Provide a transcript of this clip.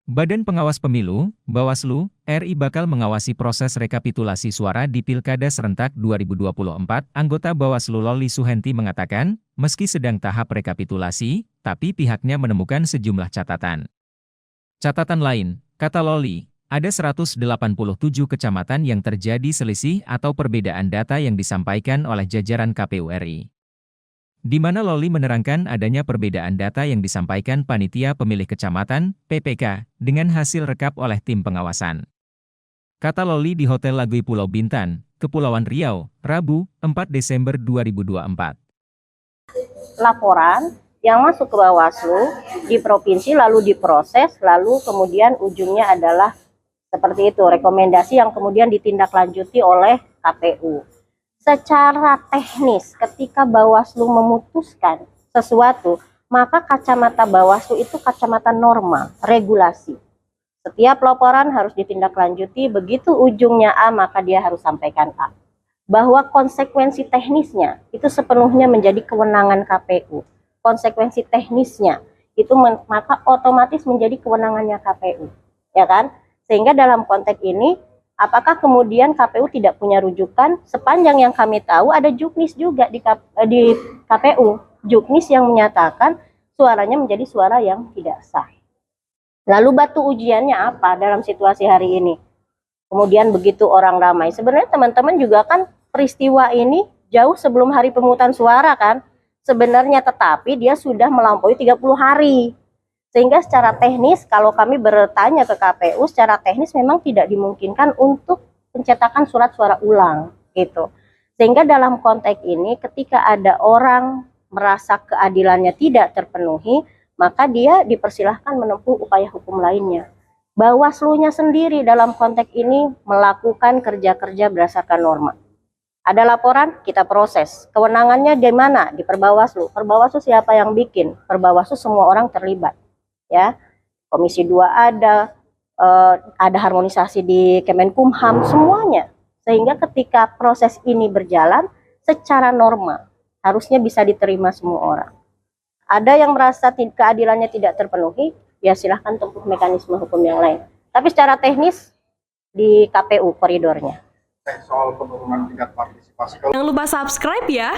Badan Pengawas Pemilu, Bawaslu, RI bakal mengawasi proses rekapitulasi suara di Pilkada Serentak 2024. Anggota Bawaslu Loli Suhenti mengatakan, meski sedang tahap rekapitulasi, tapi pihaknya menemukan sejumlah catatan. Catatan lain, kata Loli, ada 187 kecamatan yang terjadi selisih atau perbedaan data yang disampaikan oleh jajaran KPU RI. Di mana Loli menerangkan adanya perbedaan data yang disampaikan Panitia Pemilih Kecamatan, PPK, dengan hasil rekap oleh tim pengawasan. Kata Loli di Hotel Lagoi Pulau Bintan, Kepulauan Riau, Rabu, 4 Desember 2024. Laporan yang masuk ke Bawaslu di provinsi lalu diproses, lalu kemudian ujungnya adalah seperti itu, rekomendasi yang kemudian ditindaklanjuti oleh KPU. Secara teknis, ketika Bawaslu memutuskan sesuatu, maka kacamata Bawaslu itu kacamata norma, regulasi. Setiap laporan harus ditindaklanjuti, begitu ujungnya A, maka dia harus sampaikan A. Bahwa konsekuensi teknisnya itu sepenuhnya menjadi kewenangan KPU. Konsekuensi teknisnya itu maka otomatis menjadi kewenangannya KPU, ya kan? Sehingga dalam konteks ini, apakah kemudian KPU tidak punya rujukan? Sepanjang yang kami tahu ada juknis juga di KPU, juknis yang menyatakan suaranya menjadi suara yang tidak sah. Lalu batu ujiannya apa dalam situasi hari ini? Kemudian begitu orang ramai. Sebenarnya teman-teman juga kan peristiwa ini jauh sebelum hari pemungutan suara kan? Sebenarnya, tetapi dia sudah melampaui 30 hari. Sehingga secara teknis, kalau kami bertanya ke KPU, secara teknis memang tidak dimungkinkan untuk pencetakan surat suara ulang, gitu. Sehingga dalam konteks ini, ketika ada orang merasa keadilannya tidak terpenuhi, maka dia dipersilahkan menempuh upaya hukum lainnya. Bawaslu-nya sendiri dalam konteks ini melakukan kerja-kerja berdasarkan norma. Ada laporan, kita proses. Kewenangannya di mana? Di Perbawaslu. Perbawaslu siapa yang bikin? Perbawaslu semua orang terlibat. Ya, Komisi 2 ada harmonisasi di Kemenkumham, semuanya. Sehingga ketika proses ini berjalan secara norma, harusnya bisa diterima semua orang. Ada yang merasa keadilannya tidak terpenuhi, ya silahkan tempuh mekanisme hukum yang lain. Tapi secara teknis di KPU koridornya. Soal penurunan tingkat partisipasi. Jangan lupa subscribe ya.